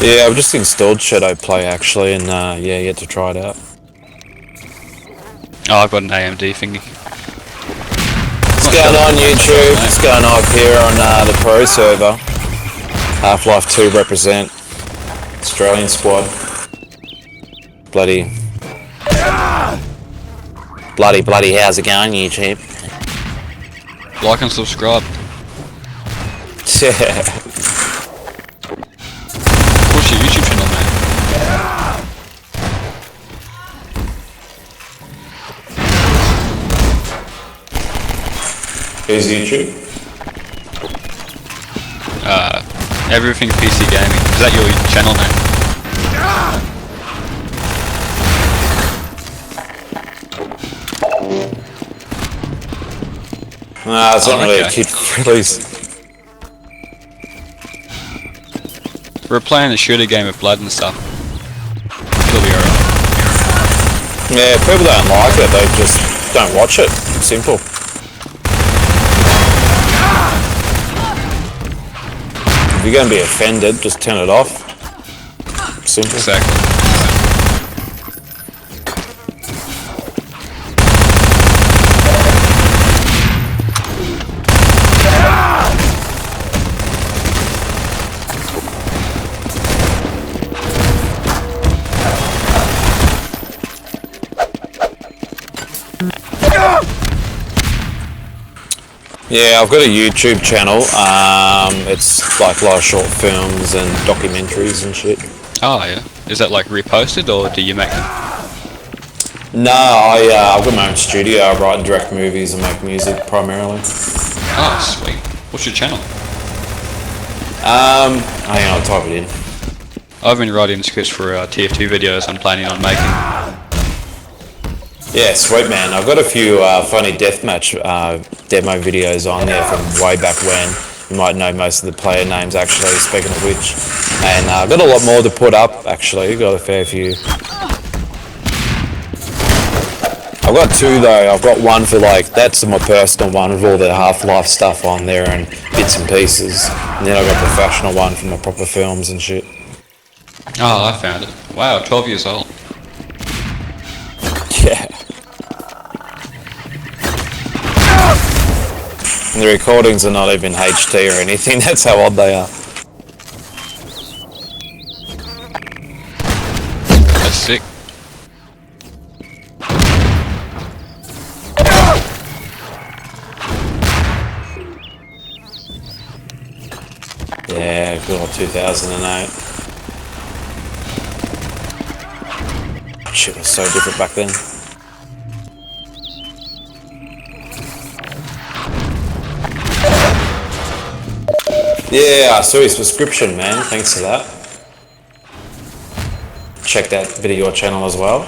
Yeah, I've just installed Shadow Play actually, and yeah, yet to try it out. Oh, I've got an AMD thingy. What's going on YouTube? What's going on here on the Pro server? Half-Life 2 represent. Australian squad. Bloody, how's it going YouTube? Like and subscribe. Yeah. What's your YouTube channel, mate? Who's YouTube? Everything PC Gaming. Is that your channel name? Nah, it's not really a kid release. We're playing a shooter game of blood and stuff. It'll be alright. Yeah, people don't like it, they just don't watch it. Simple. If you're going to be offended, just turn it off. Simple. Exactly. Yeah, I've got a YouTube channel. It's like a lot of short films and documentaries and shit. Oh yeah. Is that like reposted or do you make them? No, I've got my own studio. I write and direct movies and make music primarily. Oh sweet. What's your channel? Hang on, I'll type it in. I've been writing scripts for TF2 videos I'm planning on making. Yeah, sweet man. I've got a few funny Deathmatch demo videos on there from way back when. You might know most of the player names actually, speaking of which. And I've got a lot more to put up actually, got a fair few. I've got two though. I've got one for like, that's my personal one with all the Half-Life stuff on there and bits and pieces. And then I've got a professional one for my proper films and shit. Oh, I found it. Wow, 12 years old. Yeah. And the recordings are not even HD or anything, that's how odd they are. That's sick. Yeah, good old 2008. Shit was so different back then. Yeah, I saw your subscription, man. Thanks for that. Check that video channel as well.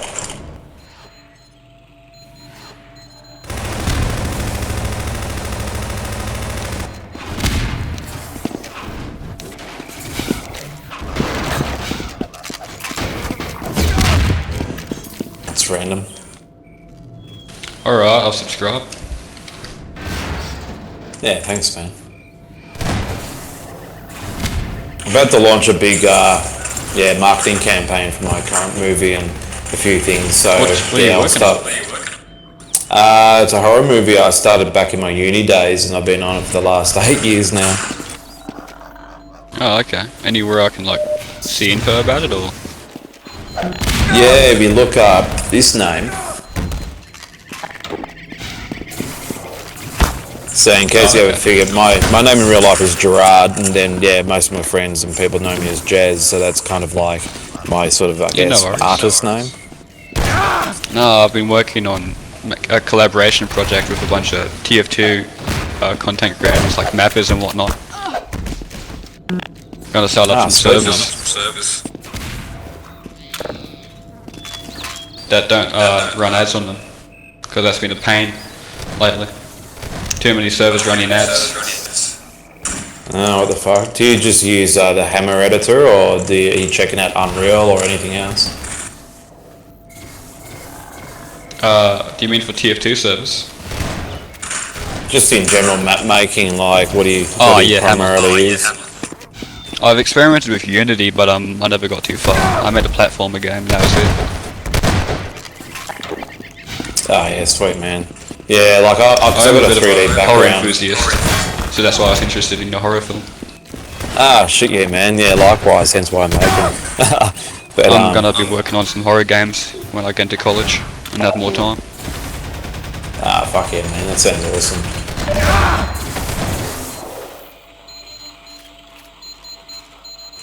It's random. Alright, I'll subscribe. Yeah, thanks, man. I'm about to launch a big marketing campaign for my current movie and a few things, so yeah, I'll start. It's a horror movie I started back in my uni days and I've been on it for the last 8 years now. Oh, okay. Anywhere I can like see info about it or? Yeah, if you look up this name. So in case you ever figure, my name in real life is Gerard, and then yeah, most of my friends and people know me as Jazz, so that's kind of like my sort of, I guess, artist name. No, I've been working on a collaboration project with a bunch of TF2 content creators like mappers and whatnot. Gonna start up some servers that don't run ads on them, because that's been a pain lately. Too many servers running ads. Oh, what the fuck? Do you just use the Hammer editor, or are you checking out Unreal or anything else? Do you mean for TF2 servers? Just in general map making, like what do you Yeah, primarily use? I've experimented with Unity, but I never got too far. I made a platformer game, that was it. Oh yeah, sweet man. Yeah, like I've I'm got a a bit 3D of a horror background. enthusiast, so that's why I was interested in the horror film. Ah, shit, yeah, man. Yeah, likewise. Hence why I'm making it. But I'm gonna be working on some horror games when I get into college and have more time. fuck yeah, man. That sounds awesome.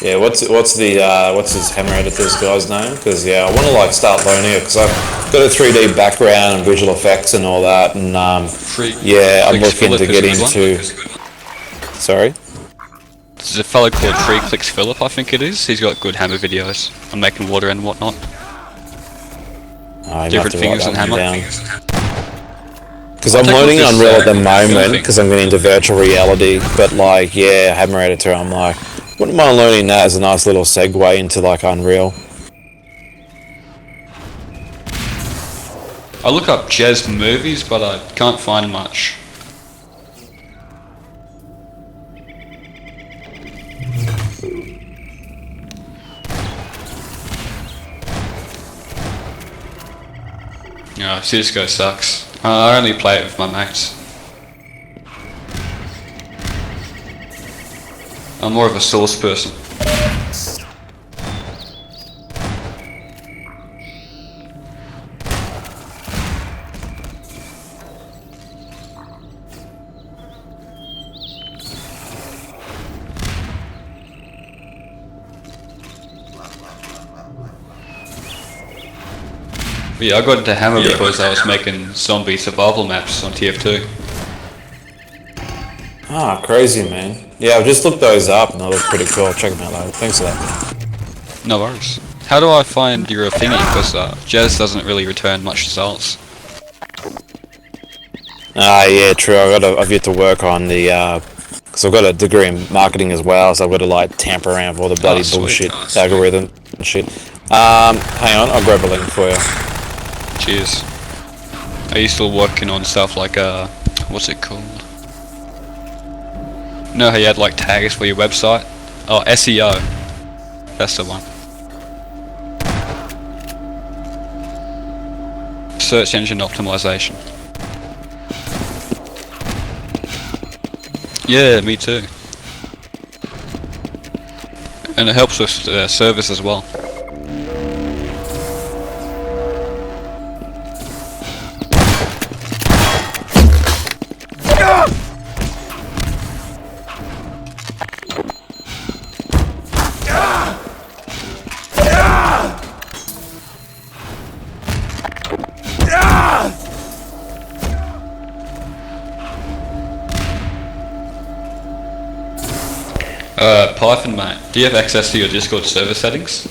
Yeah, what's his Hammer Editor's guy's name? Because yeah, I want to like start learning it because I've got a 3D background and visual effects and all that, and yeah, I'm looking to get into. Sorry. There's a fellow called Free Clicks Philip, I think it is. He's got good Hammer videos on making water and whatnot. Different fingers and Hammer. Because I'm learning Unreal at the moment because I'm getting into virtual reality. But like, yeah, Hammer Editor, I'm like, wouldn't mind learning that as a nice little segue into like Unreal. I look up jazz movies, but I can't find much. No, Cisco sucks. I only play it with my mates. I'm more of a Source person. But yeah, I got into Hammer because I was making zombie survival maps on TF2. Ah, crazy, man. Yeah, I've just looked those up and they look pretty cool. I'll check them out later. Thanks for that. No worries. How do I find your thingy? Because Jazz doesn't really return much results. Ah, yeah, true. I've yet to work on the because I've got a degree in marketing as well, so I've got to like tamper around with all the bloody bullshit algorithm and shit. Hang on, I'll grab a link for you. Cheers. Are you still working on stuff like what's it called? You know how you had like tags for your website? Oh, SEO. That's the one. Search engine optimization. Yeah, me too. And it helps with service as well. Python, mate. Do you have access to your Discord server settings?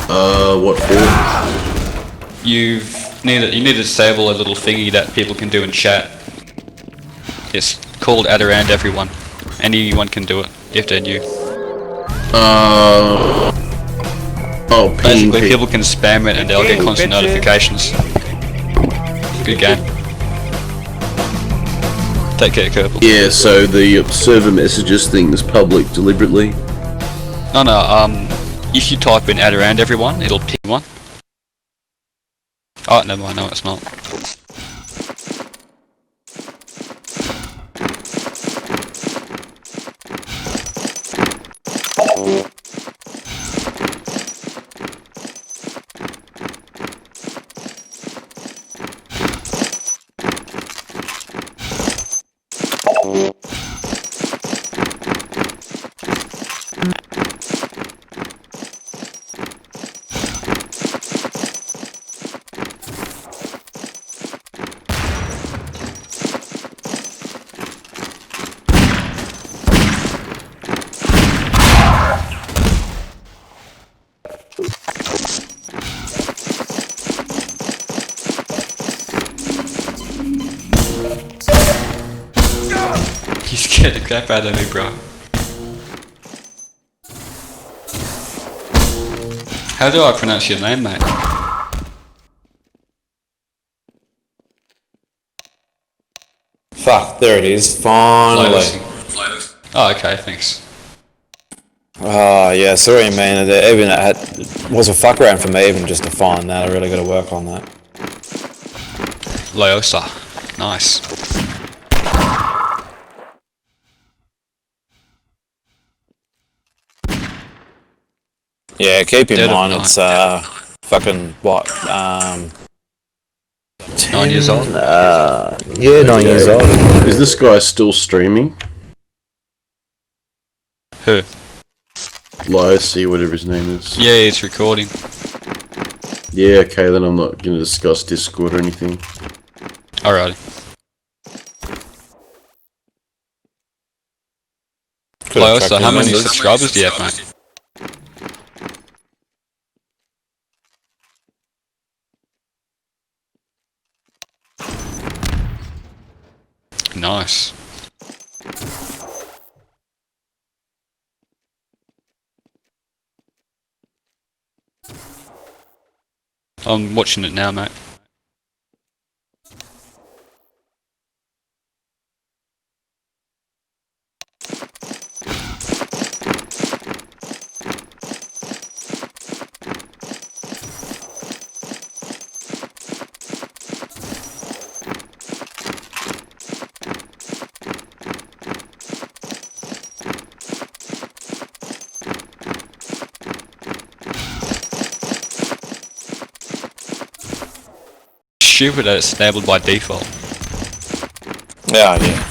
What for? You need to disable a little thingy that people can do in chat. It's called Add Around Everyone. Anyone can do it if they're new. Basically, people can spam it and they'll get constant notifications. Good game. Take care, Kerbal. Yeah, so the server messages things public deliberately. No, if you type in Add Around Everyone, it'll ping one. Oh, never mind, no it's not. You scared the crap out of me, bro. How do I pronounce your name, mate? Fuck, there it is. Finally. Oh, okay, thanks. Oh yeah, sorry man. Even it was a fuck around for me even just to find that. I really got to work on that. Laosa. Nice. Yeah, keep in Dead of mind Night. it's fucking what 9 years old. Yeah, 9 years old. Is this guy still streaming? Who? Lyosy, whatever his name is. Yeah, it's recording. Yeah, okay, then I'm not going to discuss Discord or anything. Alrighty. Laosa, how many subscribers do you have, mate? Nice. I'm watching it now, mate. Stupid that it's enabled by default. Yeah, yeah.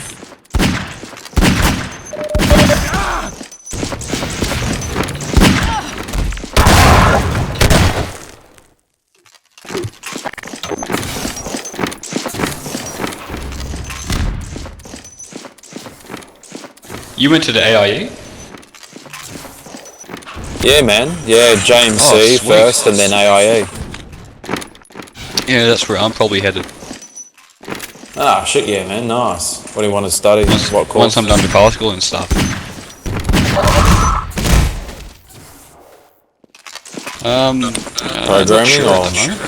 You went to the AIE? Yeah, man. Yeah, James Oh, C sweet. first, and then AIE. Yeah, that's where I'm probably headed. Ah, shit, yeah, man. Nice. What do you want to study? What course? Once I'm done with high school and stuff. I'm not Programming sure or? at the moment.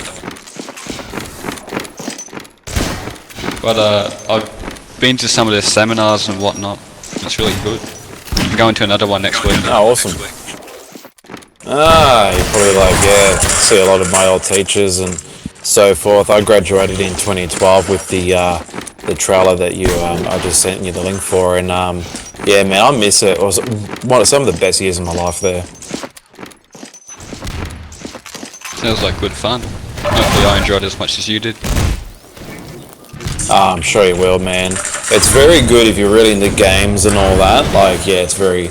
But I've been to some of their seminars and whatnot. It's really good. I'm going to another one next week. Oh, awesome. Ah, you probably see a lot of my old teachers and so forth. I graduated in 2012 with the trailer that you I just sent you the link for, and yeah, man, I miss it. It was some of the best years of my life there. Sounds like good fun. Hopefully I enjoyed it as much as you did. I'm sure you will, man. It's very good if you're really into games and all that. Like, yeah, it's very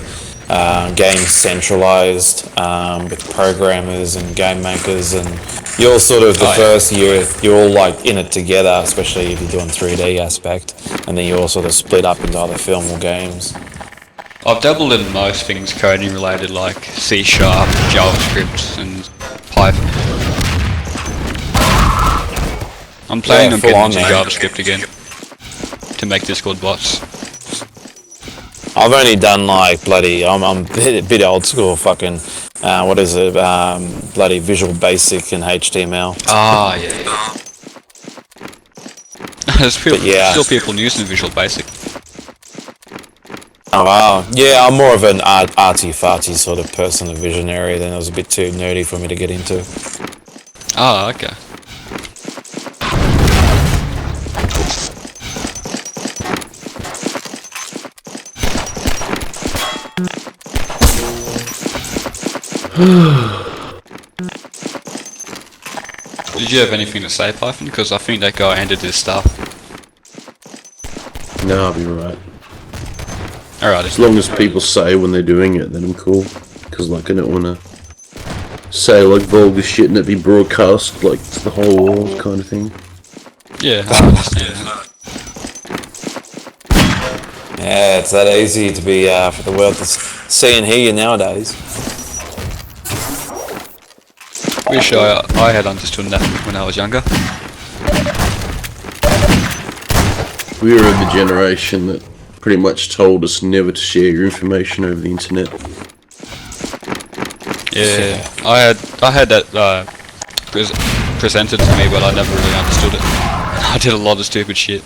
game centralized with programmers and game makers, and you're sort of the first year you're all like in it together, especially if you're doing 3D aspect, and then you all sort of split up into either film or games. I've dabbled in most things coding related, like C#, JavaScript, and Python. I'm planning on getting into JavaScript again to make Discord bots. I've only done like I'm a bit old school. Fucking what is it? Bloody Visual Basic and HTML. Ah, yeah. There's still people using Visual Basic. Oh wow, yeah, I'm more of an arty-farty sort of person, a visionary. Then it was a bit too nerdy for me to get into. Ah, okay. Did you have anything to say, Python? Because I think that guy ended his stuff. No, I'll be right. Alright. As long as people say when they're doing it, then I'm cool. Because, like, I don't want to say, like, vulgar shit and it be broadcast, like, to the whole world kind of thing. Yeah, I understand. Yeah, it's that easy to be for the world to see and hear you nowadays. Wish I had understood that when I was younger. We were in the generation that pretty much told us never to share your information over the internet. Yeah, I had that presented to me, but I never really understood it. I did a lot of stupid shit.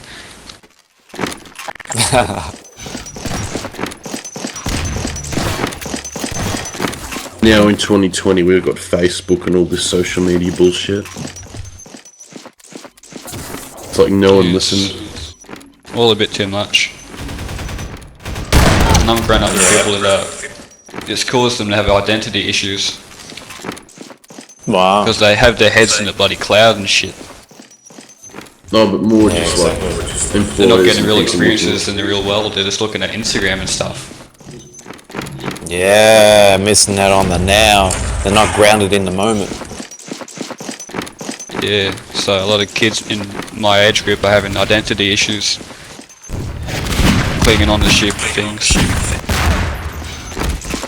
Now in 2020, we've got Facebook and all this social media bullshit. It's like no one listens. All a bit too much. And I'm grown up with people that it's caused them to have identity issues. Wow. Because they have their heads in the bloody cloud and shit. No, but more Yeah, just exactly. like employers. They're not getting and real people experiences in the real world, they're just looking at Instagram and stuff. Yeah, missing out on the now. They're not grounded in the moment. Yeah, so a lot of kids in my age group are having identity issues. Clinging on to stupid things.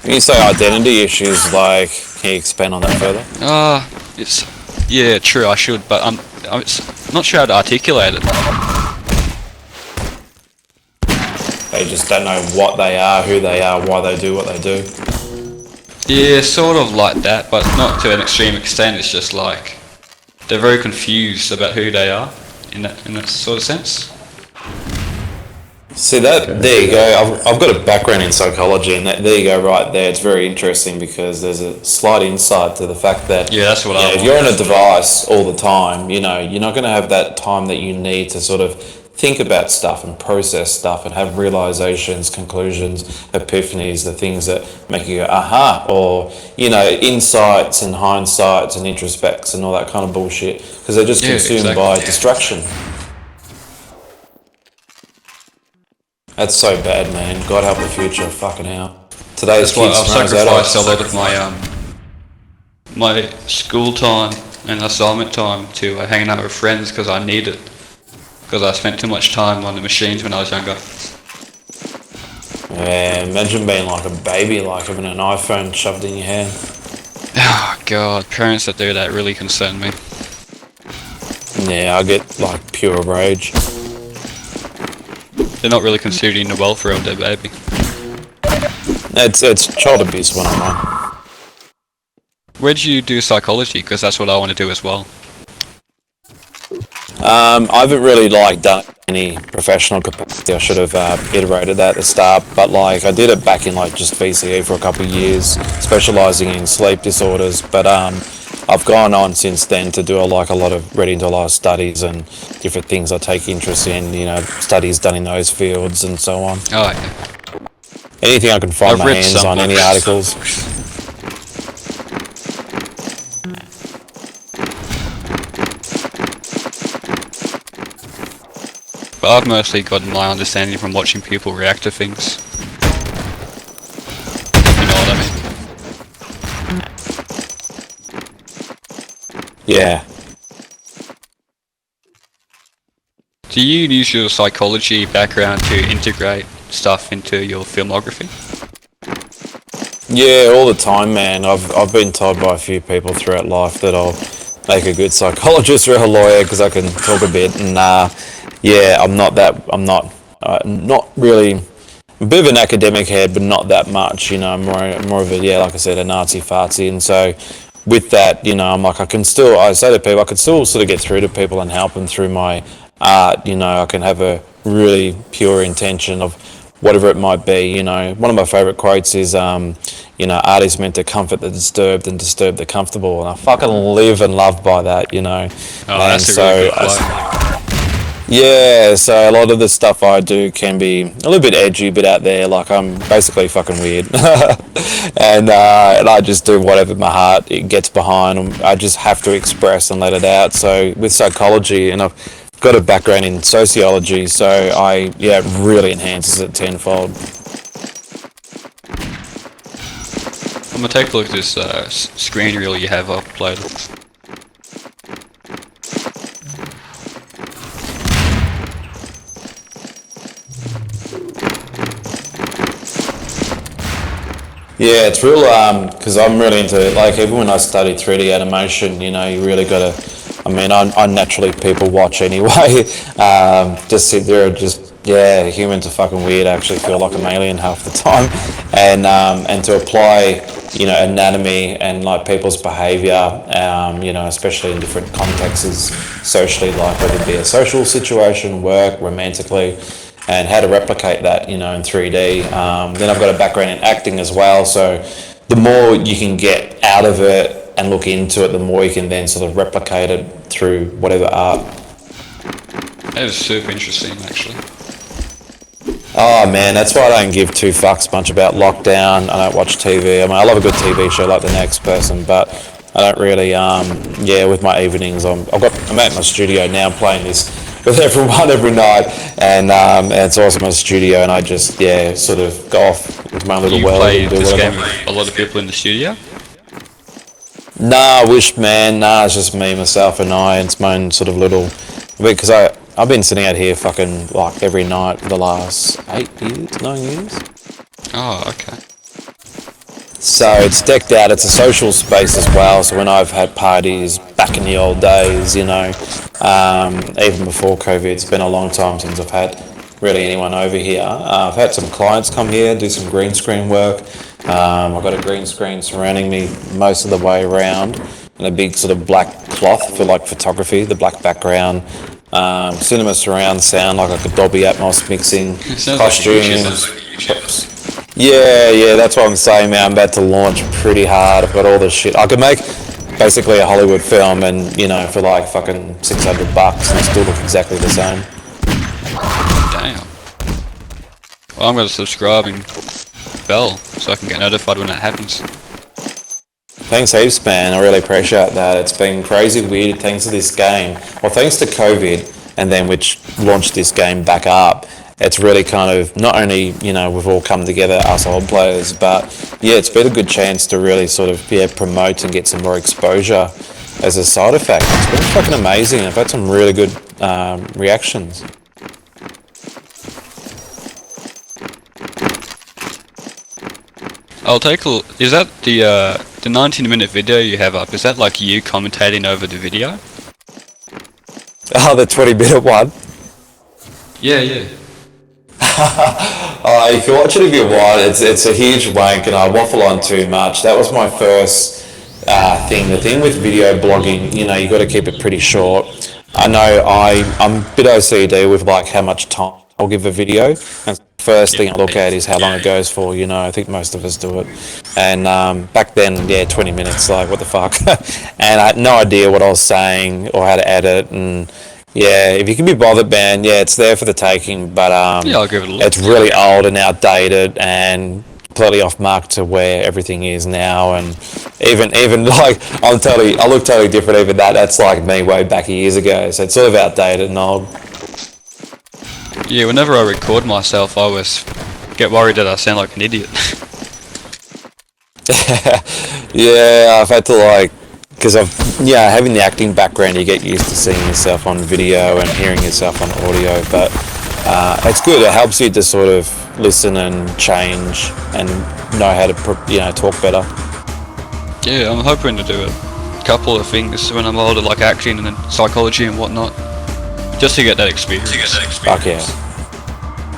When you say identity issues, like, can you expand on that further? Yeah, true, I should, but I'm not sure how to articulate it. They just don't know what they are, who they are, why they do what they do. Yeah, sort of like that, but not to an extreme extent. It's just like they're very confused about who they are in that sort of sense. See that? There you go. I've got a background in psychology, and there you go, right there. It's very interesting because there's a slight insight to the fact that That's what if you're on a device all the time, you're not going to have that time that you need to sort of think about stuff and process stuff and have realizations, conclusions, epiphanies, the things that make you go aha, or insights and hindsights and introspects and all that kind of bullshit, because they're just consumed by distraction. That's so bad, man. God help the future. Fucking hell. Today's That's why kids I've knows that. sacrificed a lot of my school time and assignment time to hanging out with friends because I need it. Because I spent too much time on the machines when I was younger. Yeah, imagine being like a baby, like having an iPhone shoved in your hand. Oh god, parents that do that really concern me. Yeah, I get like pure rage. They're not really considering the welfare of their baby. It's child abuse 101. Where do you do psychology? Because that's what I want to do as well. I haven't really done any professional capacity. I should have iterated that at the start, but I did it back in just VCE for a couple of years, specialising in sleep disorders. But I've gone on since then to do a lot of read into a lot of studies and different things I take interest in. Studies done in those fields and so on. Oh yeah. Anything I can find I've my read hands some on, any books. articles. But I've mostly gotten my understanding from watching people react to things. You know what I mean? Yeah. Do you use your psychology background to integrate stuff into your filmography? Yeah, all the time, man. I've been told by a few people throughout life that I'll make a good psychologist or a lawyer because I can talk a bit. And yeah, I'm not really. I'm a bit of an academic head, but not that much. I'm more of a, like I said, a Nazi fartsy. And so with that, I'm like, I say to people, I can still sort of get through to people and help them through my art. I can have a really pure intention of whatever it might be. One of my favourite quotes is, art is meant to comfort the disturbed and disturb the comfortable. And I fucking live and love by that, Oh, and that's a really good quote. yeah, so a lot of the stuff I do can be a little bit edgy, a bit out there. I'm basically fucking weird, and I just do whatever my heart it gets behind. I just have to express and let it out. So with psychology, and I've got a background in sociology, so it really enhances it tenfold. I'm gonna take a look at this screen reel you have uploaded. Yeah, it's real, because I'm really into, even when I studied 3D animation, you really got to, I naturally people watch anyway, just sit there and humans are fucking weird. I actually feel like I'm alien half the time, and to apply, anatomy and people's behaviour, especially in different contexts, socially, whether it be a social situation, work, romantically, and how to replicate that, in 3D. Then I've got a background in acting as well, so the more you can get out of it and look into it, the more you can then sort of replicate it through whatever art. That is super interesting, actually. Oh man, that's why I don't give two fucks much about lockdown. I don't watch TV. I mean, I love a good TV show like The Next Person, but I don't really. With my evenings, I'm at my studio now playing this with everyone every night, and it's awesome at the studio, and I just sort of go off into my little You world play and do this whatever. game with a lot of people in the studio? Nah, I wish, man. Nah, it's just me, myself, and I. And it's my own sort of little. Because I've been sitting out here fucking like every night for the last 9 years. Oh, okay. So it's decked out. It's a social space as well. So when I've had parties back in the old days, even before COVID, it's been a long time since I've had really anyone over here. I've had some clients come here, do some green screen work. I've got a green screen surrounding me most of the way around, and a big sort of black cloth for like photography, the black background. Cinema surround sound, like a Dolby Atmos mixing, costumes. Yeah, that's what I'm saying, man. I'm about to launch pretty hard. I've got all this shit. I could make basically a Hollywood film and, for like fucking $600 and still look exactly the same. Damn. Well, I'm going to subscribe and bell so I can get notified when that happens. Thanks heaps, man. I really appreciate that. It's been crazy weird thanks to this game. Well, thanks to COVID, and then which launched this game back up. It's really kind of, not only, we've all come together, us old players, but it's been a good chance to really sort of, promote and get some more exposure as a side effect. It's been fucking amazing. I've had some really good reactions. I'll take a look. Is that the 19-minute video you have up? Is that like you commentating over the video? Oh, the 20-minute one? Yeah. You can watch it if you want. It's a huge wank, and I waffle on too much. That was my first thing. The thing with video blogging, you got to keep it pretty short. I know I'm a bit OCD with like how much time I'll give a video. And first thing I look at is how long it goes for. I think most of us do it. And back then, 20 minutes. Like what the fuck? And I had no idea what I was saying or how to edit and. Yeah, if you can be bothered, man, it's there for the taking, but I'll give it a look. It's really old and outdated and completely off mark to where everything is now, and even like I look totally different. Even that's like me way back years ago, so it's sort of outdated and old. Yeah, whenever I record myself, I always get worried that I sound like an idiot. Yeah, I've had to because having the acting background, you get used to seeing yourself on video and hearing yourself on audio, but it's good. It helps you to sort of listen and change and know how to talk better. Yeah, I'm hoping to do a couple of things when I'm older, like acting and then psychology and whatnot, just to get that experience. Fuck yeah.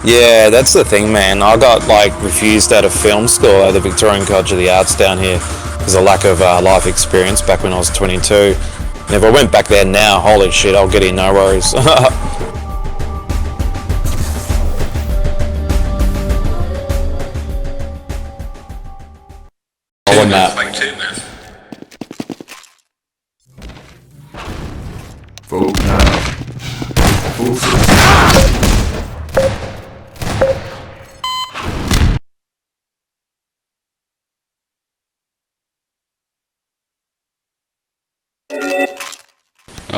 Yeah, that's the thing, man. I got refused out of film school at the Victorian College of the Arts down here. There's a lack of life experience back when I was 22. And if I went back there now, holy shit, I'll get in, no worries. On that. Vote now. Vote for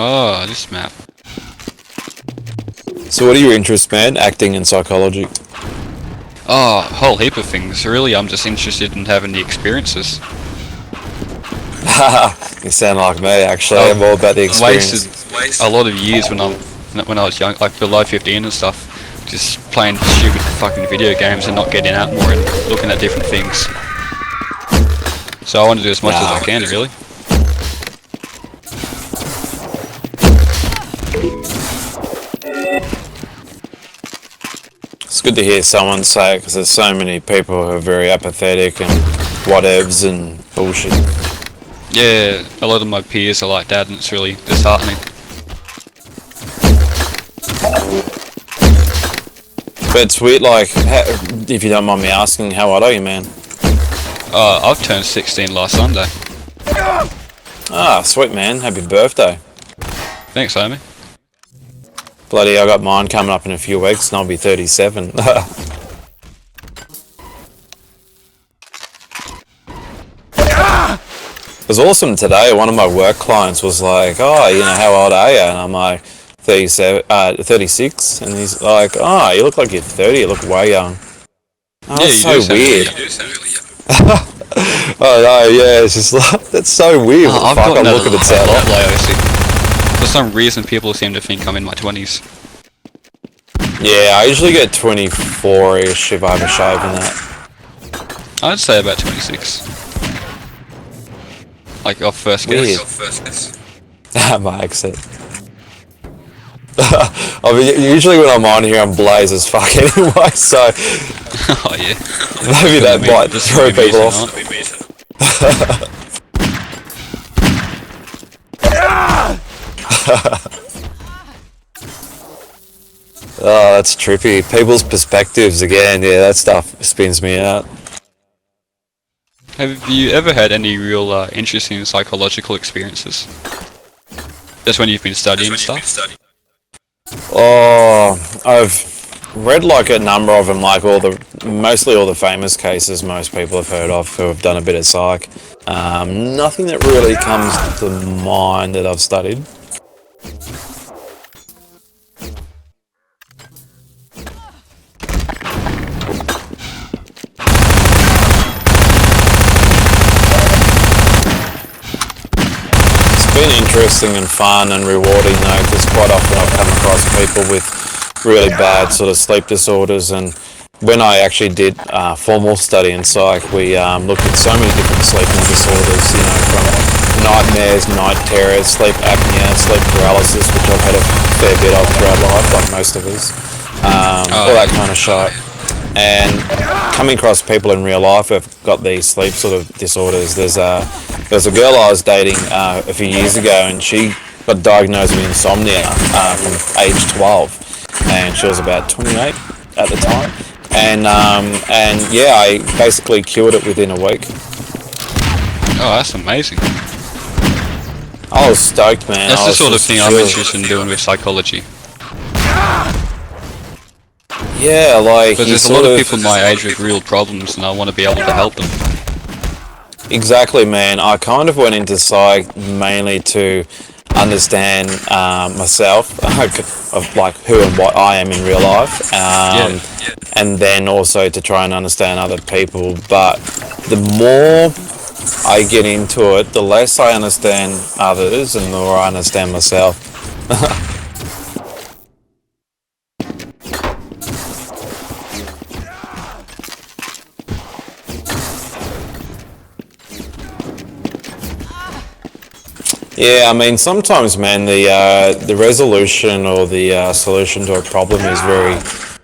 Oh, this map. So what are your interests, man? Acting and psychology? Oh, a whole heap of things. Really, I'm just interested in having the experiences. You sound like me, actually. I'm all about the experience. Wasted a lot of years when I was young, like below 15 and stuff, just playing stupid fucking video games and not getting out more and looking at different things. So I want to do as much as I can, really. It's good to hear someone say it, because there's so many people who are very apathetic and whatevs and bullshit. Yeah, a lot of my peers are like that, and it's really disheartening. But it's weird, if you don't mind me asking, how old are you, man? I've turned 16 last Sunday. Ah, sweet man. Happy birthday. Thanks, homie. Bloody, I got mine coming up in a few weeks and I'll be 37. It was awesome today. One of my work clients was like, "Oh, you know, how old are you?" And I'm like, 36. And he's like, "Oh, you look like you're 30. You look way young." Oh, Yeah, that's you do so sound weird. really- Oh no, yeah, it's just like, that's so weird. What the I've fuck? gotten I that look at it a so lot lately. For some reason, people seem to think I'm in my 20s. yeah, I usually get 24-ish if I have a shave and that. I'd say about 26. Like off first Weird. guess. My accent. I mean, usually when I'm on here, I'm blaze as fuck anyway, so Oh yeah. maybe that might Just throw maybe people music, off. Oh, that's trippy. People's perspectives again, yeah, that stuff spins me out. Have you ever had any real interesting psychological experiences? Just when you've been studying and stuff? Oh, I've read like a number of them, like mostly all the famous cases most people have heard of who have done a bit of psych. Nothing that really comes to mind that I've studied. It's been interesting and fun and rewarding though, because quite often I've come across people with really bad sort of sleep disorders, and when I actually did formal study in psych, we looked at so many different sleeping disorders, you know, from nightmares, night terrors, sleep apnea, sleep paralysis, which I've had a fair bit of throughout life, like most of us, all that kind of shit. And coming across people in real life who've got these sleep sort of disorders, there's a girl I was dating a few years ago, and she got diagnosed with insomnia from age 12, and she was about 28 at the time. And yeah, I basically cured it within a week. Oh, that's amazing. I was stoked, man. That's I the was sort of just thing I'm chilled. interested in doing with psychology. Yeah, like Because there's a lot of people my age with real problems, and I want to be able to help them. Exactly, man. I kind of went into psych mainly to understand myself, of like who and what I am in real life, and then also to try and understand other people. But the more I get into it, the less I understand others and the more I understand myself. Yeah, I mean, sometimes, man, the resolution or the solution to a problem is very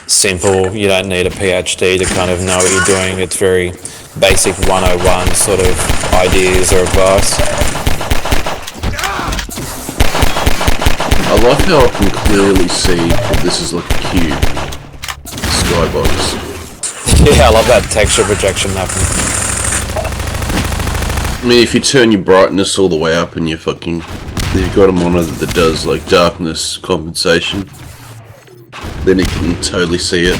simple. You don't need a PhD to kind of know what you're doing. It's very basic 101 sort of ideas or advice. I like how I can clearly see that this is like a cube. Skybox. Yeah, I love that texture projection happening. I mean, if you turn your brightness all the way up and you've got a monitor that does like darkness compensation, then you can totally see it.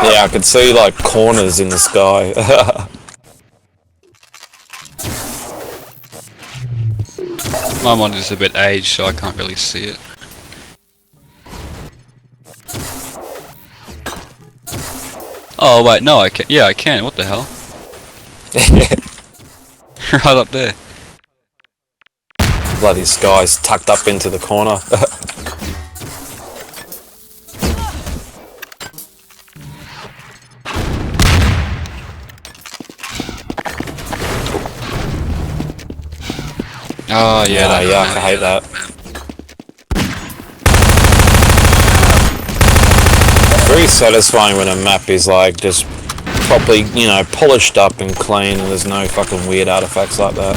Yeah, I could see like corners in the sky. My monitor's a bit aged, so I can't really see it. Oh wait, no, I can. Yeah, I can. What the hell? Right up there. Bloody sky's tucked up into the corner. Oh yeah, that, yuck, I hate that. Very satisfying when a map is like just properly, you know, polished up and clean and there's no fucking weird artifacts like that.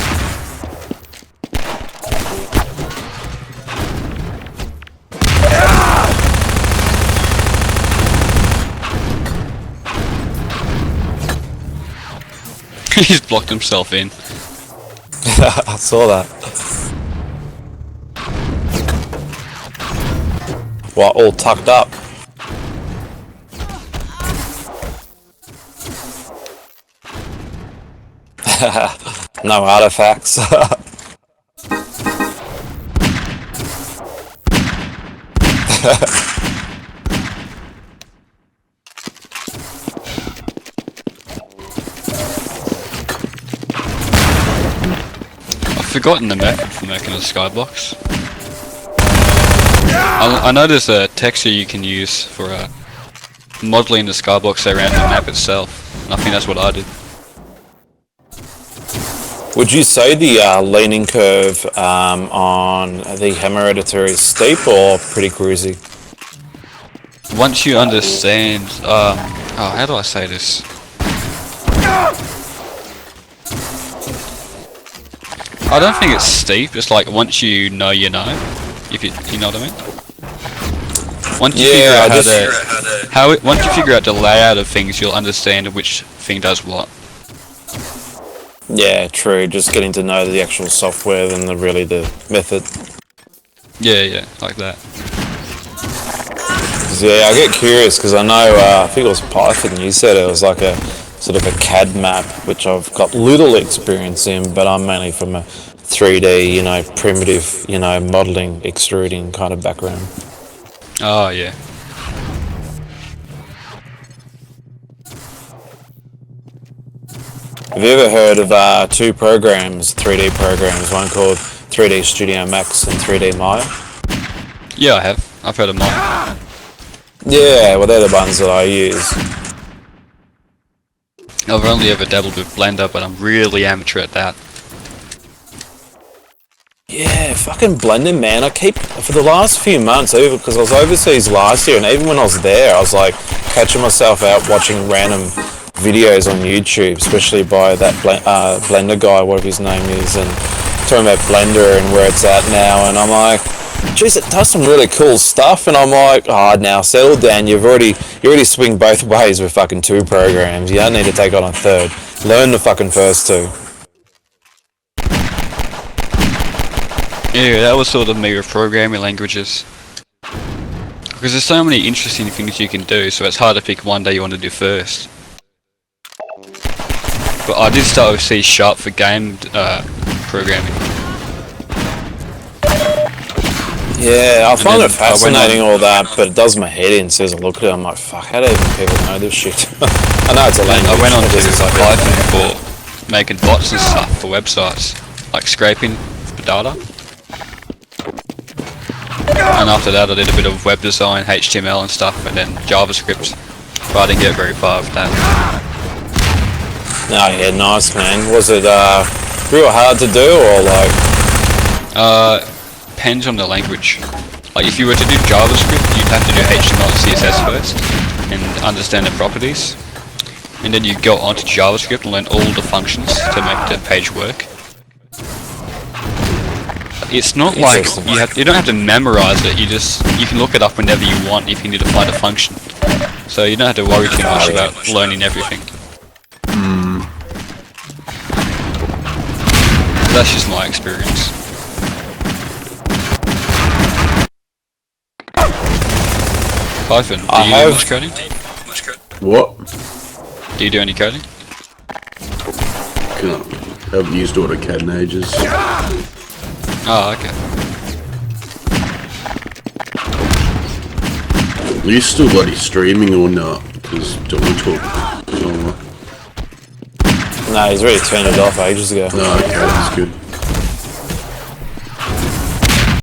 He's blocked himself in. I saw that. What, all tucked up? No artifacts. I've forgotten the method for making a skybox. I know there's a texture you can use for modelling the skybox around the map itself, and I think that's what I did. Would you say the leaning curve on the hammer editor is steep or pretty cruisy? Once you understand, oh, how do I say this? I don't think it's steep. It's like once you know, you know. If you know what I mean. Once you figure out once you figure out the layout of things, you'll understand which thing does what. Yeah, true. Just getting to know the actual software than the method. Yeah, like that. Yeah, I get curious because I know, I think it was Python, you said it was like a sort of a CAD map, which I've got little experience in, but I'm mainly from a 3D, you know, primitive, you know, modelling, extruding kind of background. Oh, yeah. Have you ever heard of two programs, 3D programs, one called 3D Studio Max and 3D Maya? Yeah, I have. I've heard of mine. Yeah, well they're the ones that I use. I've only ever dabbled with Blender, but I'm really amateur at that. Yeah, fucking Blender, man. I keep, for the last few months, because I was overseas last year, and even when I was there, I was like catching myself out watching random videos on YouTube, especially by that Blender guy, whatever his name is, and talking about Blender and where it's at now, and I'm like, geez, it does some really cool stuff, and I'm like, oh, now settle down, you already swing both ways with fucking two programs, you don't need to take on a third. Learn the fucking first two. Yeah, that was sort of me with programming languages. Because there's so many interesting things you can do, so it's hard to pick one that you want to do first. But I did start with C# for game programming. Yeah, I find it fascinating all that, but it does my head in. As I look at it, I'm like, fuck, how do even people know this shit? I know it's a language. I went on to Python for making bots and stuff for websites, like scraping for data. And after that I did a bit of web design, HTML and stuff, and then JavaScript. But I didn't get very far with that. Oh yeah, nice man. Was it real hard to do, or like? Depends on the language. Like if you were to do JavaScript, you'd have to do HTML and CSS first, and understand the properties. And then you go onto JavaScript and learn all the functions to make the page work. It's not like you don't have to memorize it. You can look it up whenever you want if you need to find a function. So you don't have to worry too much about learning everything. That's just my experience. Python, do you do much coding? What? Do you do any coding? Haven't used AutoCAD in ages. Oh, okay. Are you still bloody streaming or not? Because don't want to talk. No, he's already turned it off ages ago. No, okay, that's good.